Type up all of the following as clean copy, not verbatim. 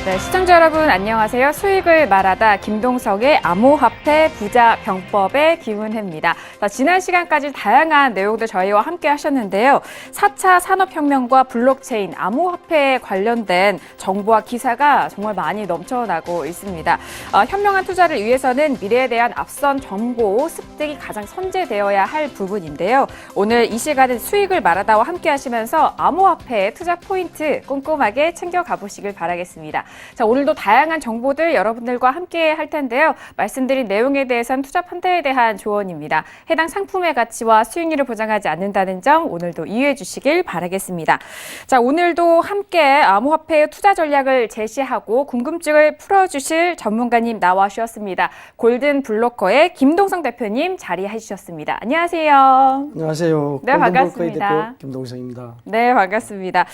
네, 시청자 여러분 안녕하세요. 수익을 말하다 김동석의 암호화폐 부자 병법의 김은혜입니다. 자, 지난 시간까지 다양한 내용들 저희와 함께 하셨는데요. 4차 산업혁명과 블록체인, 암호화폐에 관련된 정보와 기사가 정말 많이 넘쳐나고 있습니다. 현명한 투자를 위해서는 미래에 대한 앞선 정보, 습득이 가장 선제되어야 할 부분인데요. 오늘 이 시간은 수익을 말하다와 함께 하시면서 암호화폐의 투자 포인트 꼼꼼하게 챙겨가 보시길 바라겠습니다. 자, 오늘도 다양한 정보들 여러분들과 함께 할 텐데요. 말씀드린 내용에 대해서는 투자 판단에 대한 조언입니다. 해당 상품의 가치와 수익률을 보장하지 않는다는 점 오늘도 이해해 주시길 바라겠습니다. 자, 오늘도 함께 암호화폐의 투자 전략을 제시하고 궁금증을 풀어주실 전문가님 나와 주셨습니다. 골든블로커의 김동성 대표님 자리해 주셨습니다. 안녕하세요. 안녕하세요. 네, 반갑습니다. 대표 김동성입니다. 네, 반갑습니다.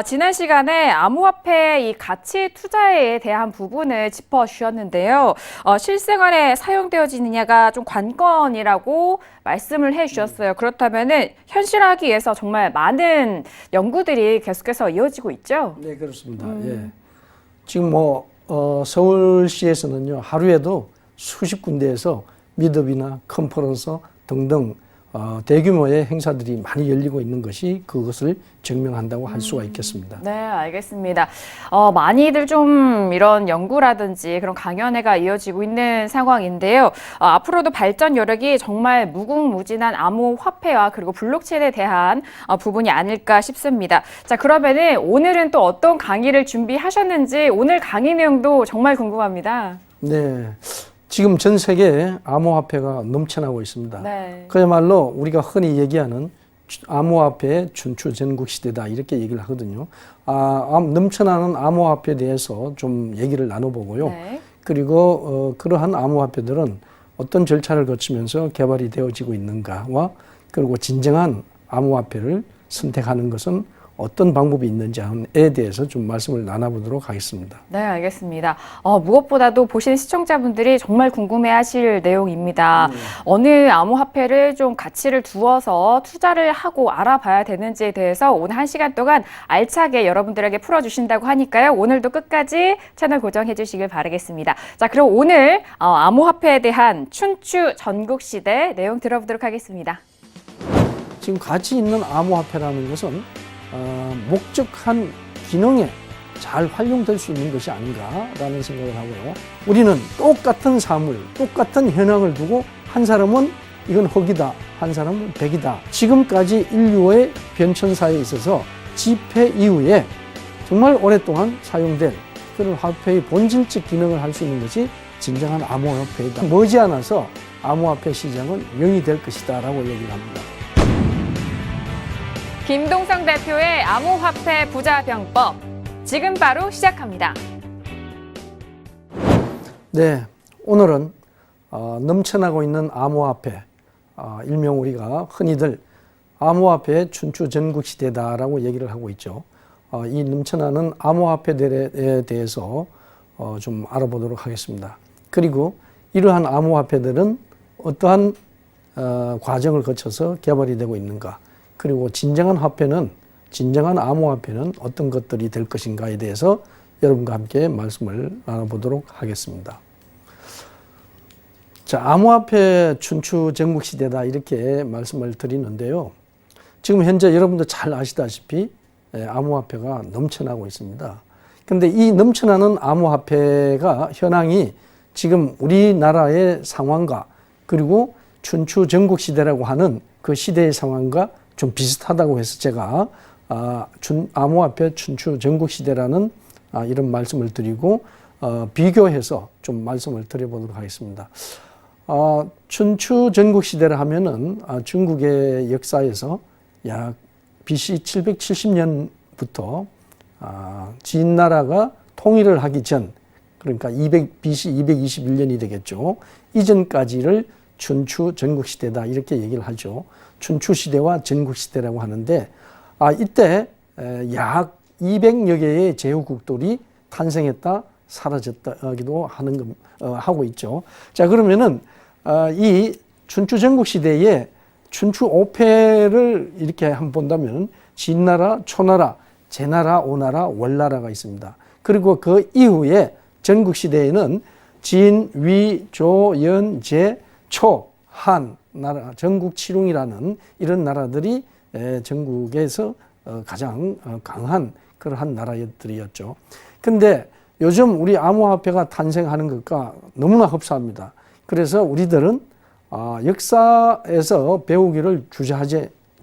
지난 시간에 암호화폐 이 가치 투자에 대한 부분을 짚어주셨는데요. 실생활에 사용되어지느냐가 좀 관건이라고 말씀을 해주셨어요. 그렇다면은 현실화하기 위해서 정말 많은 연구들이 계속해서 이어지고 있죠? 네, 그렇습니다. 예. 지금 서울시에서는요, 하루에도 수십 군데에서 미드업이나 컨퍼런스 등등 대규모의 행사들이 많이 열리고 있는 것이 그것을 증명한다고 할 수가 있겠습니다. 네, 알겠습니다. 많이들 좀 이런 연구라든지 그런 강연회가 이어지고 있는 상황인데요. 앞으로도 발전 여력이 정말 무궁무진한 암호화폐와 그리고 블록체인에 대한 부분이 아닐까 싶습니다. 자, 그러면은 오늘은 또 어떤 강의를 준비하셨는지 오늘 강의 내용도 정말 궁금합니다. 네. 지금 전 세계에 암호화폐가 넘쳐나고 있습니다. 네. 그야말로 우리가 흔히 얘기하는 암호화폐의 춘추전국 시대다 이렇게 얘기를 하거든요. 넘쳐나는 암호화폐에 대해서 좀 얘기를 나눠보고요. 네. 그리고 그러한 암호화폐들은 어떤 절차를 거치면서 개발이 되어지고 있는가와 그리고 진정한 암호화폐를 선택하는 것은 어떤 방법이 있는지에 대해서 좀 말씀을 나눠보도록 하겠습니다. 네, 알겠습니다. 무엇보다도 보시는 시청자분들이 정말 궁금해하실 내용입니다. 어느 암호화폐를 좀 가치를 두어서 투자를 하고 알아봐야 되는지에 대해서 오늘 1시간 동안 알차게 여러분들에게 풀어주신다고 하니까요. 오늘도 끝까지 채널 고정해 주시길 바라겠습니다. 자, 그럼 오늘 암호화폐에 대한 춘추 전국시대 내용 들어보도록 하겠습니다. 지금 가치 있는 암호화폐라는 것은 목적한 기능에 잘 활용될 수 있는 것이 아닌가라는 생각을 하고요. 우리는 똑같은 사물, 똑같은 현황을 두고 한 사람은 이건 흙이다, 한 사람은 백이다. 지금까지 인류의 변천사에 있어서 지폐 이후에 정말 오랫동안 사용된 그런 화폐의 본질적 기능을 할 수 있는 것이 진정한 암호화폐이다. 머지않아서 암호화폐 시장은 영이 될 것이다 라고 얘기를 합니다. 김동성 대표의 암호화폐 부자 병법 지금 바로 시작합니다. 네, 오늘은 넘쳐나고 있는 암호화폐, 일명 우리가 흔히들 암호화폐의 춘추전국 시대다라고 얘기를 하고 있죠. 이 넘쳐나는 암호화폐들에 대해서 좀 알아보도록 하겠습니다. 그리고 이러한 암호화폐들은 어떠한 과정을 거쳐서 개발이 되고 있는가, 그리고 진정한 암호화폐는 어떤 것들이 될 것인가에 대해서 여러분과 함께 말씀을 나눠보도록 하겠습니다. 자, 암호화폐 춘추전국 시대다 이렇게 말씀을 드리는데요. 지금 현재 여러분도 잘 아시다시피 암호화폐가 넘쳐나고 있습니다. 그런데 이 넘쳐나는 암호화폐가 현황이 지금 우리나라의 상황과 그리고 춘추전국 시대라고 하는 그 시대의 상황과 좀 비슷하다고 해서 제가 암호화폐 춘추전국 시대라는 이런 말씀을 드리고 비교해서 좀 말씀을 드려보도록 하겠습니다. 춘추전국 시대를 하면은 중국의 역사에서 약 BC 770년부터 진나라가 통일을 하기 전, 그러니까 BC 221년이 되겠죠. 이전까지를 춘추전국 시대다 이렇게 얘기를 하죠. 춘추 시대와 전국 시대라고 하는데 이때 약 200여 개의 제후국들이 탄생했다 사라졌다기도 하고 있죠. 자, 그러면은 이 춘추전국 시대에 춘추 5패를 이렇게 한번 본다면 진나라, 초나라, 제나라, 오나라, 월나라가 있습니다. 그리고 그 이후에 전국시대에는 진, 위, 조, 연, 제, 초, 한 나라, 전국칠웅이라는 이런 나라들이 전국에서 가장 강한 그러한 나라들이었죠. 근데 요즘 우리 암호화폐가 탄생하는 것과 너무나 흡사합니다. 그래서 우리들은 역사에서 배우기를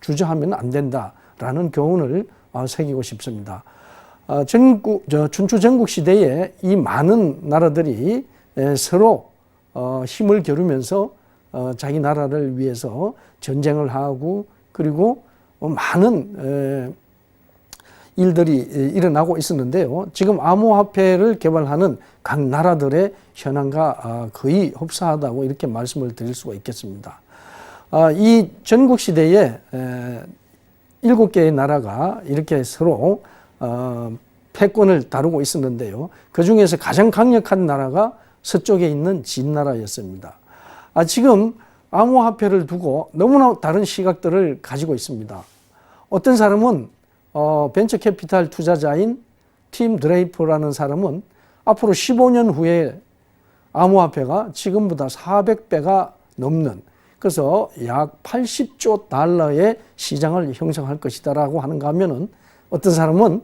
주저하면 안 된다라는 교훈을 새기고 싶습니다. 춘추 전국 시대에 이 많은 나라들이 서로 힘을 겨루면서 자기 나라를 위해서 전쟁을 하고 그리고 많은 일들이 일어나고 있었는데요. 지금 암호화폐를 개발하는 각 나라들의 현황과 거의 흡사하다고 이렇게 말씀을 드릴 수가 있겠습니다. 이 전국 시대에 7개의 나라가 이렇게 서로 패권을 다루고 있었는데요. 그 중에서 가장 강력한 나라가 서쪽에 있는 진나라였습니다. 지금 암호화폐를 두고 너무나 다른 시각들을 가지고 있습니다. 어떤 사람은 벤처 캐피탈 투자자인 팀 드레이퍼라는 사람은 앞으로 15년 후에 암호화폐가 지금보다 400배가 넘는, 그래서 약 80조 달러의 시장을 형성할 것이다라고 하는가 하면은, 어떤 사람은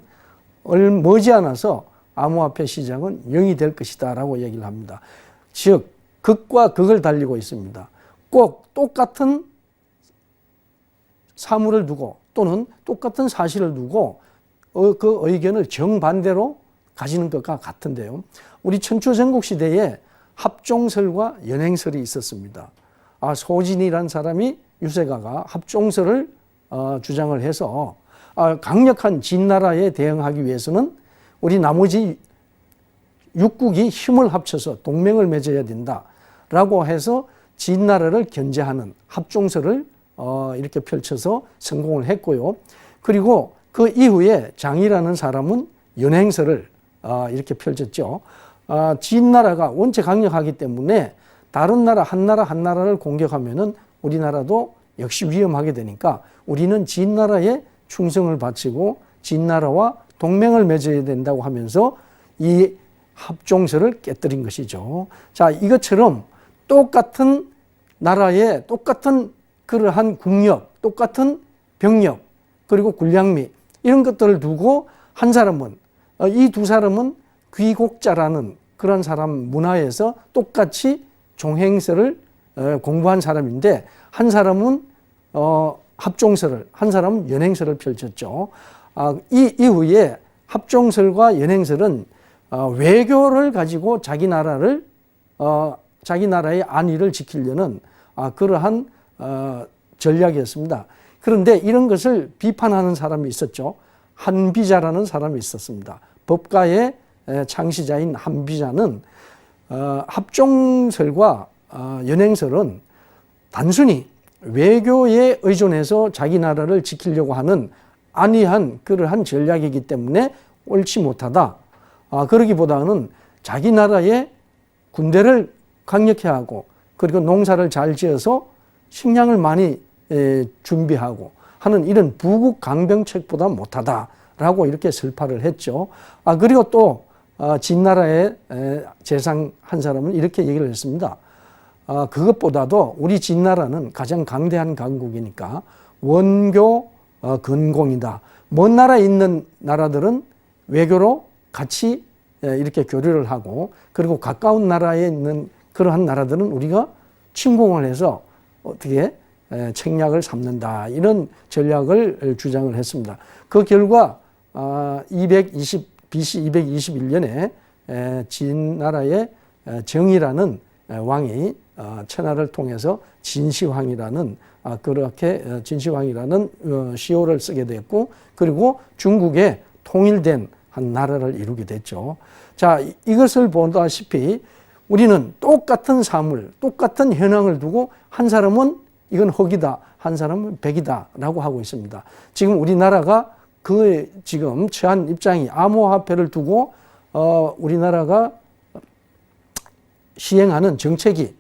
머지않아서 암호화폐 시장은 0이 될 것이다라고 얘기를 합니다. 즉 극과 극을 달리고 있습니다. 꼭 똑같은 사물을 두고 또는 똑같은 사실을 두고 그 의견을 정반대로 가지는 것과 같은데요. 우리 천추전국 시대에 합종설과 연행설이 있었습니다. 소진이라는 사람이, 유세가가 합종설을 주장을 해서 강력한 진나라에 대응하기 위해서는 우리 나머지 6국이 힘을 합쳐서 동맹을 맺어야 된다라고 해서 진나라를 견제하는 합종설을 이렇게 펼쳐서 성공을 했고요. 그리고 그 이후에 장이라는 사람은 연행설을 이렇게 펼쳤죠. 진나라가 원체 강력하기 때문에 다른 나라 한 나라를 공격하면은 우리나라도 역시 위험하게 되니까 우리는 진나라에 충성을 바치고 진나라와 동맹을 맺어야 된다고 하면서 이 합종설을 깨뜨린 것이죠. 자, 이것처럼 똑같은 나라에 똑같은 그러한 국력, 똑같은 병력, 그리고 군량미, 이런 것들을 두고 한 사람은, 이 두 사람은 귀곡자라는 그런 사람 문화에서 똑같이 종행설을 공부한 사람인데, 한 사람은 합종설을, 한 사람은 연행설을 펼쳤죠. 이 이후에 합종설과 연행설은 외교를 가지고 자기 나라의 안위를 지키려는 그러한 전략이었습니다. 그런데 이런 것을 비판하는 사람이 있었죠. 한비자라는 사람이 있었습니다. 법가의 창시자인 한비자는 합종설과 연행설은 단순히 외교에 의존해서 자기 나라를 지키려고 하는 안이한 그러한 전략이기 때문에 옳지 못하다. 그러기보다는 자기 나라의 군대를 강력히 하고 그리고 농사를 잘 지어서 식량을 많이 준비하고 하는 이런 부국 강병책보다 못하다라고 이렇게 설파를 했죠. 그리고 또 진나라의 재상 한 사람은 이렇게 얘기를 했습니다. 그것보다도 우리 진나라는 가장 강대한 강국이니까 원교 근공이다. 먼 나라에 있는 나라들은 외교로 같이 이렇게 교류를 하고, 그리고 가까운 나라에 있는 그러한 나라들은 우리가 침공을 해서 어떻게 책략을 삼는다, 이런 전략을 주장을 했습니다. 그 결과 BC 221년에 진나라의 정이라는 왕이 천하를 통해서 진시황이라는 그렇게 진시황이라는 시호를 쓰게 됐고, 그리고 중국에 통일된 한 나라를 이루게 됐죠. 자, 이것을 보다시피 우리는 똑같은 사물, 똑같은 현황을 두고 한 사람은 이건 흑이다, 한 사람은 백이다라고 하고 있습니다. 지금 우리나라가 지금 처한 입장이 암호화폐를 두고 우리나라가 시행하는 정책이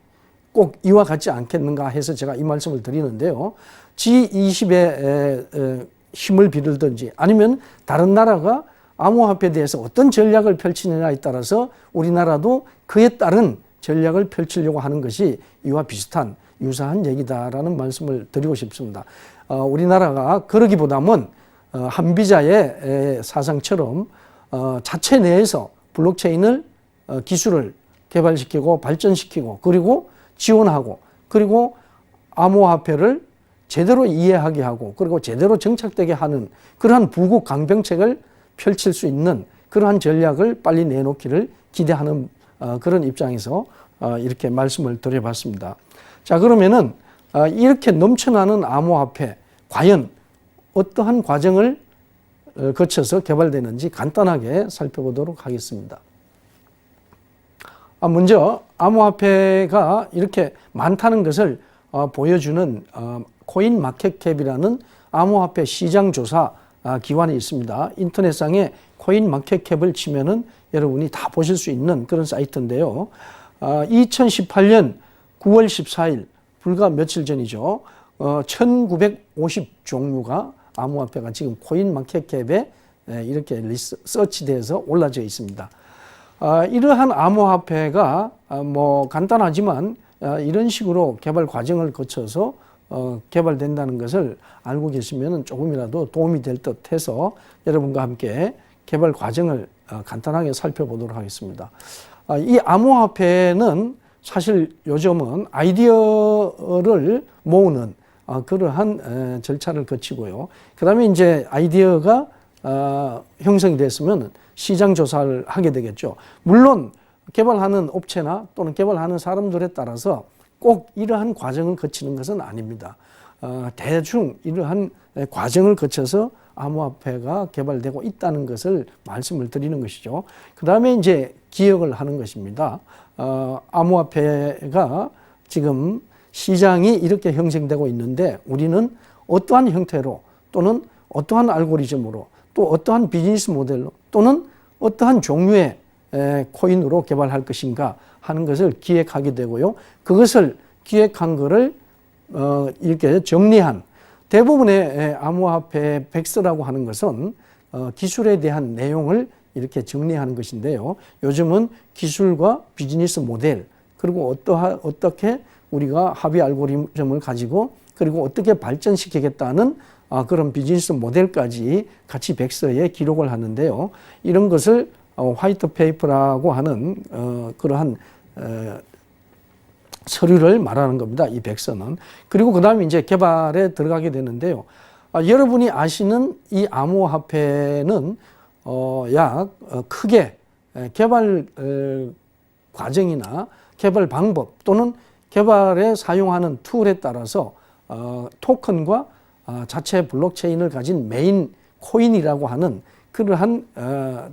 꼭 이와 같지 않겠는가 해서 제가 이 말씀을 드리는데요. G20의 힘을 빌든지 아니면 다른 나라가 암호화폐에 대해서 어떤 전략을 펼치느냐에 따라서 우리나라도 그에 따른 전략을 펼치려고 하는 것이 이와 비슷한 유사한 얘기다라는 말씀을 드리고 싶습니다. 우리나라가 그러기보다는 한비자의 사상처럼 자체 내에서 블록체인을 기술을 개발시키고 발전시키고 그리고 지원하고 그리고 암호화폐를 제대로 이해하게 하고 그리고 제대로 정착되게 하는 그러한 부국 강병책을 펼칠 수 있는 그러한 전략을 빨리 내놓기를 기대하는 그런 입장에서 이렇게 말씀을 드려봤습니다. 자, 그러면은 이렇게 넘쳐나는 암호화폐 과연 어떠한 과정을 거쳐서 개발되는지 간단하게 살펴보도록 하겠습니다. 먼저 암호화폐가 이렇게 많다는 것을 보여주는 코인마켓캡이라는 암호화폐 시장조사 기관이 있습니다. 인터넷상에 코인마켓캡을 치면은 여러분이 다 보실 수 있는 그런 사이트인데요. 2018년 9월 14일 불과 며칠 전이죠. 1950 종류가 암호화폐가 지금 코인마켓캡에 이렇게 서치돼서 올라져 있습니다. 이러한 암호화폐가 뭐 간단하지만 이런 식으로 개발 과정을 거쳐서 개발된다는 것을 알고 계시면 조금이라도 도움이 될 듯 해서 여러분과 함께 개발 과정을 간단하게 살펴보도록 하겠습니다. 이 암호화폐는 사실 요즘은 아이디어를 모으는 그러한 절차를 거치고요. 그 다음에 이제 아이디어가 형성이 됐으면 시장 조사를 하게 되겠죠. 물론 개발하는 업체나 또는 개발하는 사람들에 따라서 꼭 이러한 과정을 거치는 것은 아닙니다. 대충 이러한 과정을 거쳐서 암호화폐가 개발되고 있다는 것을 말씀을 드리는 것이죠. 그 다음에 이제 기억을 하는 것입니다. 암호화폐가 지금 시장이 이렇게 형성되고 있는데 우리는 어떠한 형태로 또는 어떠한 알고리즘으로 또 어떠한 비즈니스 모델로 또는 어떠한 종류의 코인으로 개발할 것인가 하는 것을 기획하게 되고요. 그것을 기획한 것을 이렇게 정리한 대부분의 암호화폐 백서라고 하는 것은 기술에 대한 내용을 이렇게 정리하는 것인데요. 요즘은 기술과 비즈니스 모델 그리고 어떻게 우리가 합의 알고리즘을 가지고 그리고 어떻게 발전시키겠다는 그런 비즈니스 모델까지 같이 백서에 기록을 하는데요. 이런 것을 화이트 페이퍼라고 하는 그러한 서류를 말하는 겁니다. 이 백서는. 그리고 그 다음에 이제 개발에 들어가게 되는데요. 여러분이 아시는 이 암호화폐는 약 크게 개발 과정이나 개발 방법 또는 개발에 사용하는 툴에 따라서 토큰과 자체 블록체인을 가진 메인 코인이라고 하는 그러한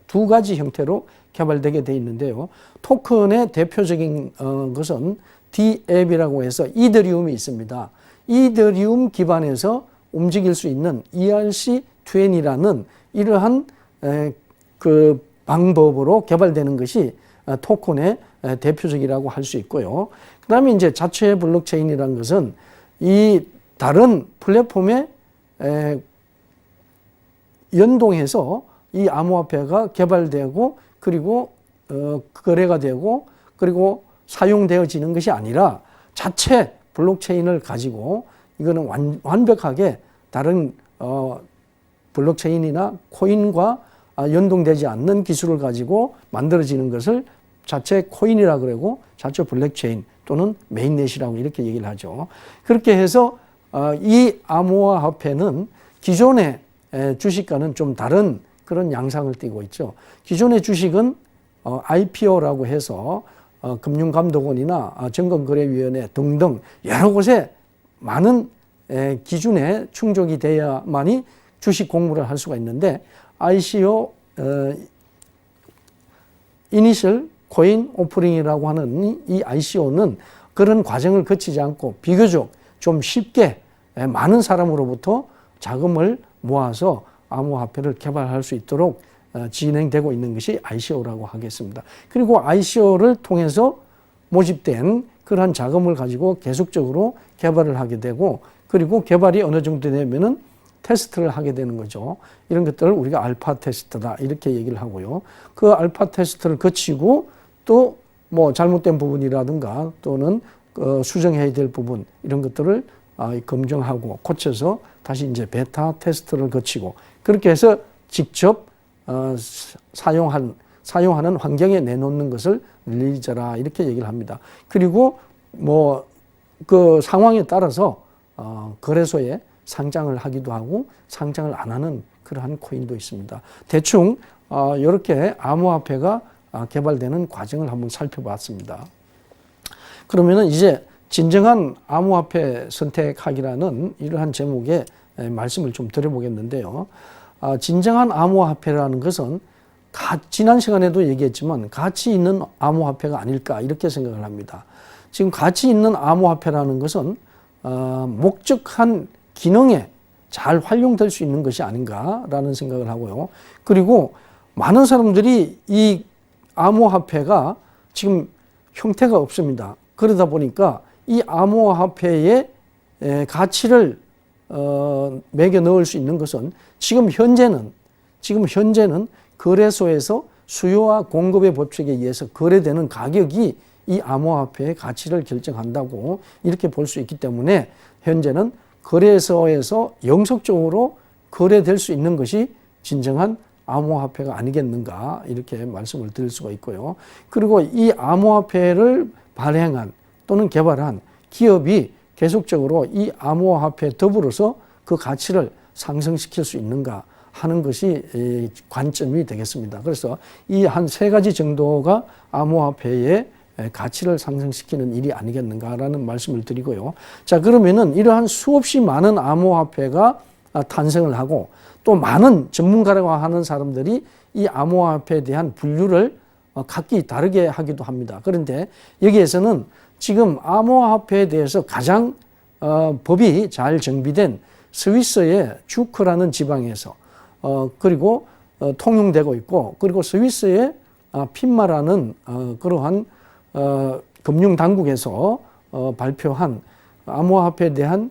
두 가지 형태로 개발되게 되어 있는데요. 토큰의 대표적인 것은 DApp이라고 해서 이더리움이 있습니다. 이더리움 기반에서 움직일 수 있는 ERC20라는 이러한 그 방법으로 개발되는 것이 토큰의 대표적이라고 할 수 있고요. 그 다음에 이제 자체 블록체인이라는 것은 이 다른 플랫폼에 연동해서 이 암호화폐가 개발되고 그리고 거래가 되고 그리고 사용되어지는 것이 아니라 자체 블록체인을 가지고 이거는 완벽하게 다른 블록체인이나 코인과 연동되지 않는 기술을 가지고 만들어지는 것을 자체 코인이라 그러고 자체 블록체인 또는 메인넷이라고 이렇게 얘기를 하죠. 그렇게 해서 이 암호화폐는 기존의 주식과는 좀 다른 그런 양상을 띠고 있죠. 기존의 주식은 IPO라고 해서 금융감독원이나 증권거래위원회 등등 여러 곳에 많은 기준에 충족이 돼야만이 주식 공모를 할 수가 있는데 ICO, Initial Coin Offering이라고 하는 이 ICO는 그런 과정을 거치지 않고 비교적 좀 쉽게 많은 사람으로부터 자금을 모아서 암호화폐를 개발할 수 있도록 진행되고 있는 것이 ICO라고 하겠습니다. 그리고 ICO를 통해서 모집된 그러한 자금을 가지고 계속적으로 개발을 하게 되고 그리고 개발이 어느 정도 되면은 테스트를 하게 되는 거죠. 이런 것들을 우리가 알파 테스트다 이렇게 얘기를 하고요. 그 알파 테스트를 거치고 또 뭐 잘못된 부분이라든가 또는 수정해야 될 부분 이런 것들을 검증하고 고쳐서 다시 이제 베타 테스트를 거치고 그렇게 해서 직접 사용하는 환경에 내놓는 것을 릴리즈라 이렇게 얘기를 합니다. 그리고 뭐 그 상황에 따라서 거래소에 상장을 하기도 하고 상장을 안 하는 그러한 코인도 있습니다. 대충 이렇게 암호화폐가 개발되는 과정을 한번 살펴봤습니다. 그러면은 이제 진정한 암호화폐 선택하기라는 이러한 제목의 말씀을 좀 드려보겠는데요. 진정한 암호화폐라는 것은 지난 시간에도 얘기했지만 가치 있는 암호화폐가 아닐까 이렇게 생각을 합니다. 지금 가치 있는 암호화폐라는 것은 목적한 기능에 잘 활용될 수 있는 것이 아닌가라는 생각을 하고요. 그리고 많은 사람들이 이 암호화폐가 지금 형태가 없습니다. 그러다 보니까 이 암호화폐의 가치를 매겨 넣을 수 있는 것은 지금 현재는 거래소에서 수요와 공급의 법칙에 의해서 거래되는 가격이 이 암호화폐의 가치를 결정한다고 이렇게 볼 수 있기 때문에 현재는 거래소에서 영속적으로 거래될 수 있는 것이 진정한 암호화폐가 아니겠는가 이렇게 말씀을 드릴 수가 있고요. 그리고 이 암호화폐를 발행한 또는 개발한 기업이 계속적으로 이 암호화폐에 더불어서 그 가치를 상승시킬 수 있는가 하는 것이 관점이 되겠습니다. 그래서 이 한 3가지 정도가 암호화폐의 가치를 상승시키는 일이 아니겠는가라는 말씀을 드리고요. 자, 그러면은 이러한 수없이 많은 암호화폐가 탄생을 하고 또 많은 전문가라고 하는 사람들이 이 암호화폐에 대한 분류를 각기 다르게 하기도 합니다. 그런데 여기에서는 지금 암호화폐에 대해서 가장 법이 잘 정비된 스위스의 주크라는 지방에서 그리고 통용되고 있고 그리고 스위스의 핀마라는 그러한 금융당국에서 발표한 암호화폐에 대한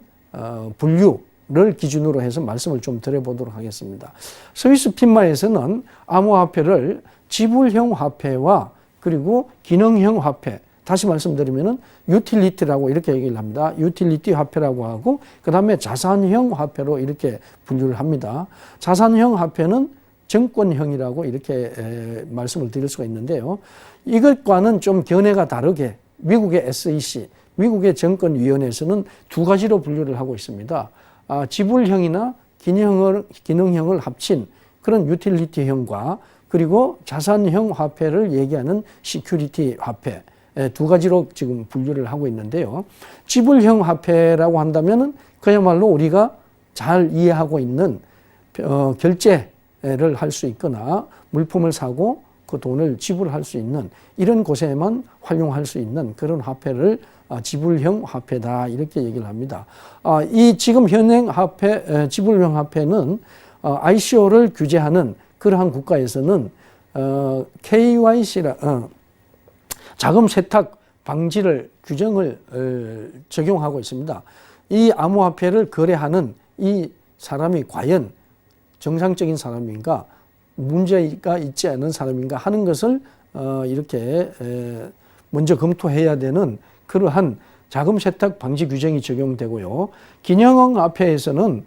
분류를 기준으로 해서 말씀을 좀 드려보도록 하겠습니다. 스위스 핀마에서는 암호화폐를 지불형 화폐와 그리고 기능형 화폐, 다시 말씀드리면은 유틸리티라고 이렇게 얘기를 합니다. 유틸리티 화폐라고 하고 그 다음에 자산형 화폐로 이렇게 분류를 합니다. 자산형 화폐는 정권형이라고 이렇게 말씀을 드릴 수가 있는데요. 이것과는 좀 견해가 다르게 미국의 SEC, 미국의 정권위원회에서는 2가지로 분류를 하고 있습니다. 지불형이나 기능형을 합친 그런 유틸리티형과 그리고 자산형 화폐를 얘기하는 시큐리티 화폐 2가지로 지금 분류를 하고 있는데요. 지불형 화폐라고 한다면은 그야말로 우리가 잘 이해하고 있는 결제를 할 수 있거나 물품을 사고 그 돈을 지불할 수 있는 이런 곳에만 활용할 수 있는 그런 화폐를 지불형 화폐다 이렇게 얘기를 합니다. 이 지금 현행 화폐, 지불형 화폐는 ICO를 규제하는 그러한 국가에서는 KYC라 자금 세탁 방지를 규정을 적용하고 있습니다. 이 암호화폐를 거래하는 이 사람이 과연 정상적인 사람인가 문제가 있지 않은 사람인가 하는 것을 이렇게 먼저 검토해야 되는 그러한 자금 세탁 방지 규정이 적용되고요. 기능형 화폐에서는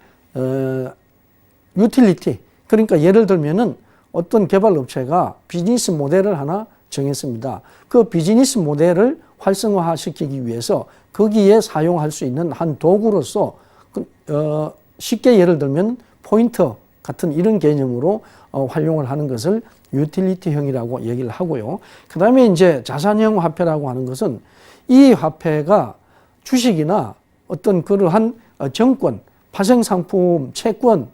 유틸리티, 그러니까 예를 들면은 어떤 개발 업체가 비즈니스 모델을 하나 정했습니다. 그 비즈니스 모델을 활성화시키기 위해서 거기에 사용할 수 있는 한 도구로서 쉽게 예를 들면 포인터 같은 이런 개념으로 활용을 하는 것을 유틸리티형이라고 얘기를 하고요. 그 다음에 이제 자산형 화폐라고 하는 것은 이 화폐가 주식이나 어떤 그러한 정권, 파생상품, 채권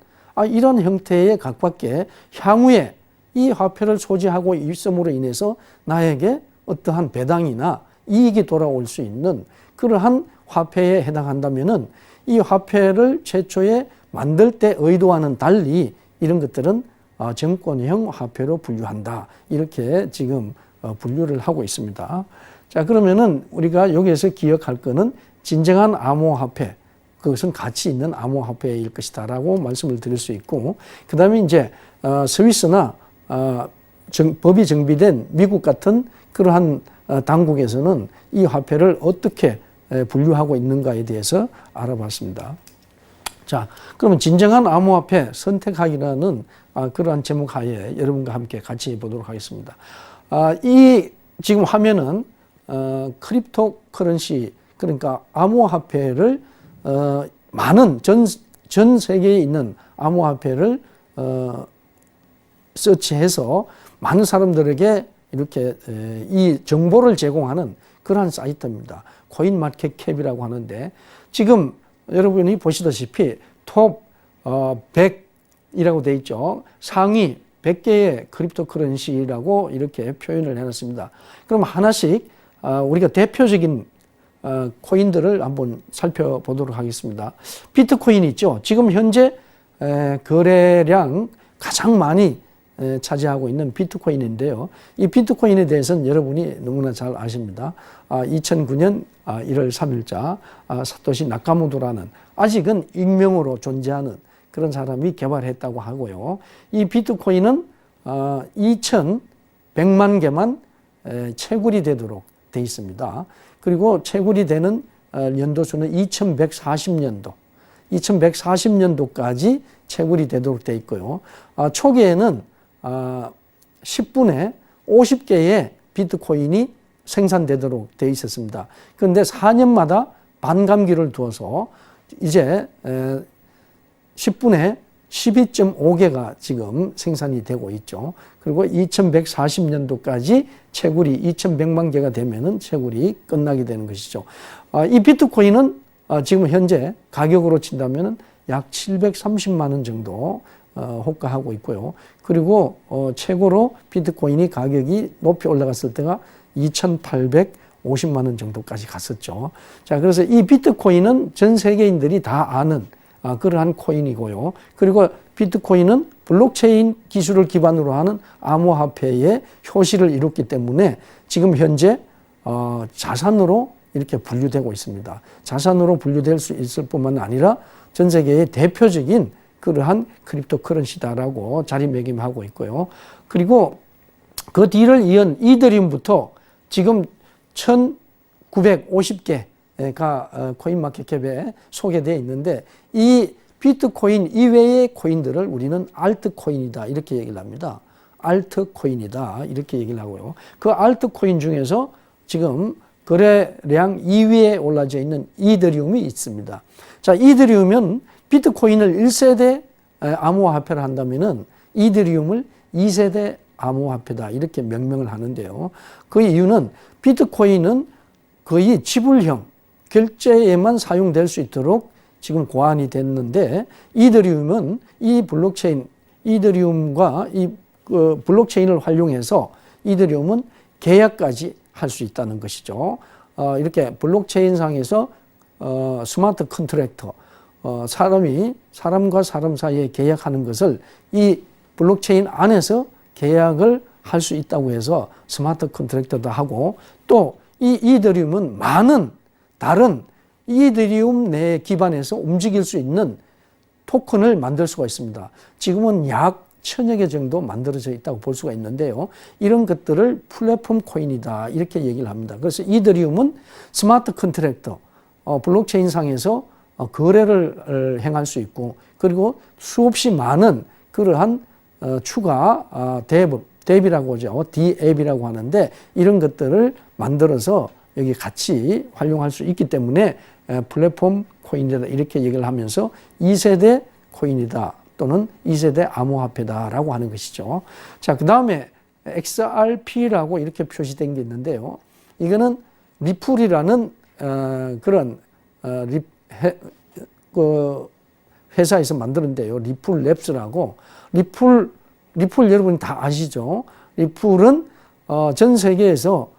이런 형태에 각밖에 향후에 이 화폐를 소지하고 있음으로 인해서 나에게 어떠한 배당이나 이익이 돌아올 수 있는 그러한 화폐에 해당한다면은 이 화폐를 최초에 만들 때 의도와는 달리 이런 것들은 정권형 화폐로 분류한다. 이렇게 지금 분류를 하고 있습니다. 자, 그러면은 우리가 여기에서 기억할 거는 진정한 암호화폐 그것은 가치 있는 암호화폐일 것이다라고 말씀을 드릴 수 있고, 그 다음에 이제 스위스나 법이 정비된 미국 같은 그러한 당국에서는 이 화폐를 어떻게 분류하고 있는가에 대해서 알아봤습니다. 자, 그러면 진정한 암호화폐 선택하기라는 그러한 제목 하에 여러분과 함께 같이 보도록 하겠습니다. 이 지금 화면은 크립토 커런시, 그러니까 암호화폐를 많은 전 세계에 있는 암호화폐를 서치해서 많은 사람들에게 이렇게 이 정보를 제공하는 그러한 사이트입니다. 코인마켓캡이라고 하는데, 지금 여러분이 보시다시피 톱 100이라고 되어 있죠. 상위 100개의 크립토커런시라고 이렇게 표현을 해놨습니다. 그럼 하나씩 우리가 대표적인 코인들을 한번 살펴보도록 하겠습니다. 비트코인이 있죠. 지금 현재 거래량 가장 많이 차지하고 있는 비트코인인데요. 이 비트코인에 대해서는 여러분이 너무나 잘 아십니다. 2009년 1월 3일자 사토시 나카모토라는 아직은 익명으로 존재하는 그런 사람이 개발했다고 하고요. 이 비트코인은 2,100만 개만 채굴이 되도록 되어 있습니다. 그리고 채굴이 되는 연도수는 2140년도, 2140년도까지 채굴이 되도록 되어 있고요. 초기에는 10분에 50개의 비트코인이 생산되도록 되어 있었습니다. 그런데 4년마다 반감기를 두어서 이제 10분에 12.5개가 지금 생산이 되고 있죠. 그리고 2140년도까지 채굴이 2100만 개가 되면은 채굴이 끝나게 되는 것이죠. 이 비트코인은 지금 현재 가격으로 친다면은 약 730만 원 정도 호가하고 있고요. 그리고 최고로 비트코인이 가격이 높이 올라갔을 때가 2,850만 원 정도까지 갔었죠. 자, 그래서 이 비트코인은 전 세계인들이 다 아는 그러한 코인이고요. 그리고 비트코인은 블록체인 기술을 기반으로 하는 암호화폐의 효시를 이뤘기 때문에 지금 현재 자산으로 이렇게 분류되고 있습니다. 자산으로 분류될 수 있을 뿐만 아니라 전 세계의 대표적인 그러한 크립토 커런시다라고 자리매김하고 있고요. 그리고 그 뒤를 이은 이더리움부터 지금 1950개가 코인마켓캡에 소개되어 있는데, 이 비트코인 이외의 코인들을 우리는 알트코인이다 이렇게 얘기를 합니다. 알트코인이다 이렇게 얘기를 하고요. 그 알트코인 중에서 지금 거래량 2위에 올라져 있는 이더리움이 있습니다. 자, 이더리움은 비트코인을 1세대 암호화폐를 한다면은 이더리움을 2세대 암호화폐다 이렇게 명명을 하는데요. 그 이유는 비트코인은 거의 지불형 결제에만 사용될 수 있도록 지금 고안이 됐는데, 이더리움은 이 블록체인 이더리움과 이 블록체인을 활용해서 이더리움은 계약까지 할 수 있다는 것이죠. 이렇게 블록체인상에서 스마트 컨트랙터, 사람과 사람 사이에 계약하는 것을 이 블록체인 안에서 계약을 할 수 있다고 해서 스마트 컨트랙터도 하고, 또 이 이더리움은 많은 다른 이더리움 내 기반에서 움직일 수 있는 토큰을 만들 수가 있습니다. 지금은 약 1000여 개 정도 만들어져 있다고 볼 수가 있는데요. 이런 것들을 플랫폼 코인이다 이렇게 얘기를 합니다. 그래서 이더리움은 스마트 컨트랙터, 블록체인 상에서 거래를 행할 수 있고, 그리고 수없이 많은 그러한 추가 앱이라고 하죠. 앱이라고 하는데, 이런 것들을 만들어서 여기 같이 활용할 수 있기 때문에 플랫폼 코인이다 이렇게 얘기를 하면서 2세대 코인이다 또는 2세대 암호화폐다라고 하는 것이죠. 자, 그 다음에 XRP라고 이렇게 표시된 게 있는데요. 이거는 리플이라는 그런 회사에서 만드는데요. 리플랩스라고. 리플 여러분 다 아시죠? 리플은 전 세계에서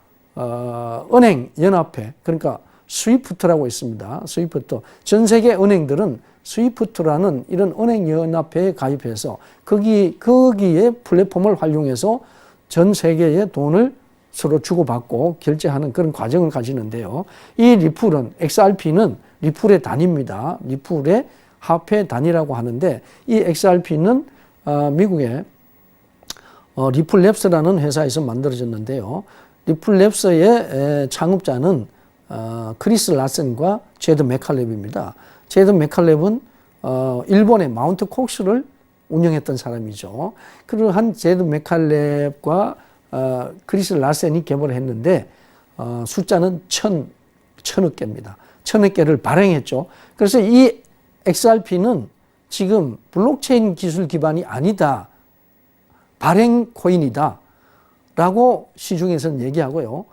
은행 연합회, 그러니까 스위프트라고 있습니다. 스위프트. 전 세계 은행들은 스위프트라는 이런 은행 연합회에 가입해서 거기에 플랫폼을 활용해서 전 세계의 돈을 서로 주고받고 결제하는 그런 과정을 가지는데요. 이 리플은 XRP는 리플의 단위입니다. 리플의 화폐 단위라고 하는데 이 XRP는 미국의 리플랩스라는 회사에서 만들어졌는데요. 리플랩스의 창업자는 크리스 라센과 제드 맥칼렙입니다. 제드 맥칼렙은 일본의 마운트 콕스를 운영했던 사람이죠. 그러한 제드 맥칼렙과 크리스 라센이 개발을 했는데 숫자는 천억 개입니다. 천억 개를 발행했죠. 그래서 이 XRP는 지금 블록체인 기술 기반이 아니다. 발행 코인이다. 라고 시중에서는 얘기하고요.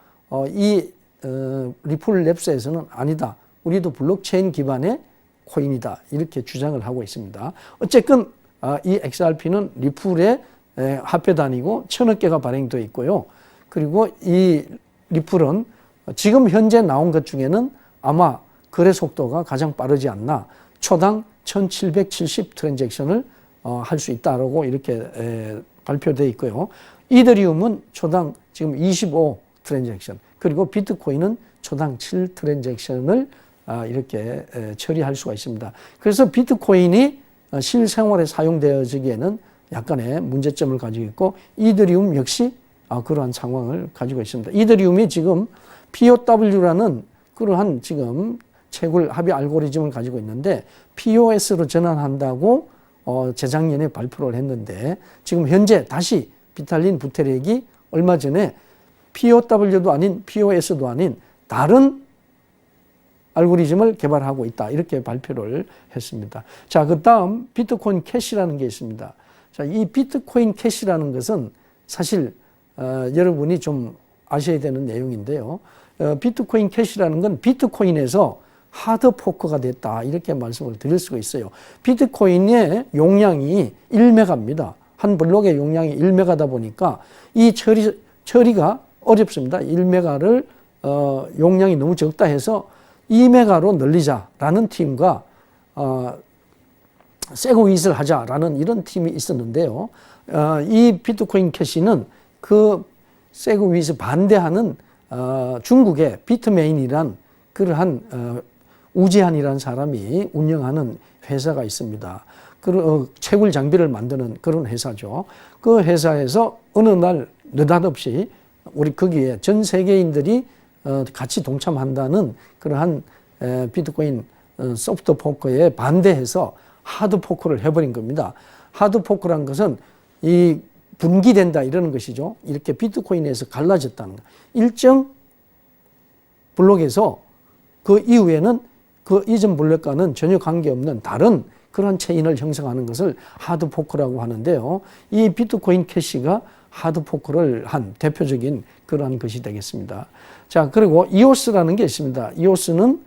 이 리플랩스에서는 아니다. 우리도 블록체인 기반의 코인이다. 이렇게 주장을 하고 있습니다. 어쨌든 이 XRP는 리플의 화폐 단위고 천억 개가 발행되어 있고요. 그리고 이 리플은 지금 현재 나온 것 중에는 아마 거래 속도가 가장 빠르지 않나. 초당 1770 트랜잭션을 할 수 있다라고 이렇게 발표되어 있고요. 이더리움은 초당 지금 25 트랜잭션, 그리고 비트코인은 초당 7 트랜잭션을 이렇게 처리할 수가 있습니다. 그래서 비트코인이 실생활에 사용되어지기에는 약간의 문제점을 가지고 있고, 이더리움 역시 그러한 상황을 가지고 있습니다. 이더리움이 지금 POW라는 그러한 지금 채굴 합의 알고리즘을 가지고 있는데 POS로 전환한다고 재작년에 발표를 했는데, 지금 현재 다시 비탈린 부테렉이 얼마 전에 POW도 아닌 POS도 아닌 다른 알고리즘을 개발하고 있다. 이렇게 발표를 했습니다. 자, 그 다음 비트코인 캐시라는 게 있습니다. 자, 이 비트코인 캐시라는 것은 사실 여러분이 좀 아셔야 되는 내용인데요. 비트코인 캐시라는 건 비트코인에서 하드 포크가 됐다. 이렇게 말씀을 드릴 수가 있어요. 비트코인의 용량이 1메가입니다. 한 블록의 용량이 1메가다 보니까 이 처리가 어렵습니다. 1메가를 용량이 너무 적다 해서 2메가로 늘리자라는 팀과 세그윗을 하자라는 이런 팀이 있었는데요. 이 비트코인 캐시는 그 세그윗을 반대하는 중국의 비트메인이란 그러한 우지한이라는 사람이 운영하는 회사가 있습니다. 채굴 장비를 만드는 그런 회사죠. 그 회사에서 어느 날 느닷없이 우리 거기에 전 세계인들이 같이 동참한다는 그러한 비트코인 소프트 포크에 반대해서 하드 포크를 해버린 겁니다. 하드 포크란 것은 이 분기된다 이러는 것이죠. 이렇게 비트코인에서 갈라졌다는 것. 일정 블록에서 그 이후에는 그 이전 블록과는 전혀 관계없는 다른 그런 체인을 형성하는 것을 하드 포크라고 하는데요. 이 비트코인 캐시가 하드 포크를 한 대표적인 그러한 것이 되겠습니다. 자, 그리고 이오스라는 게 있습니다. 이오스는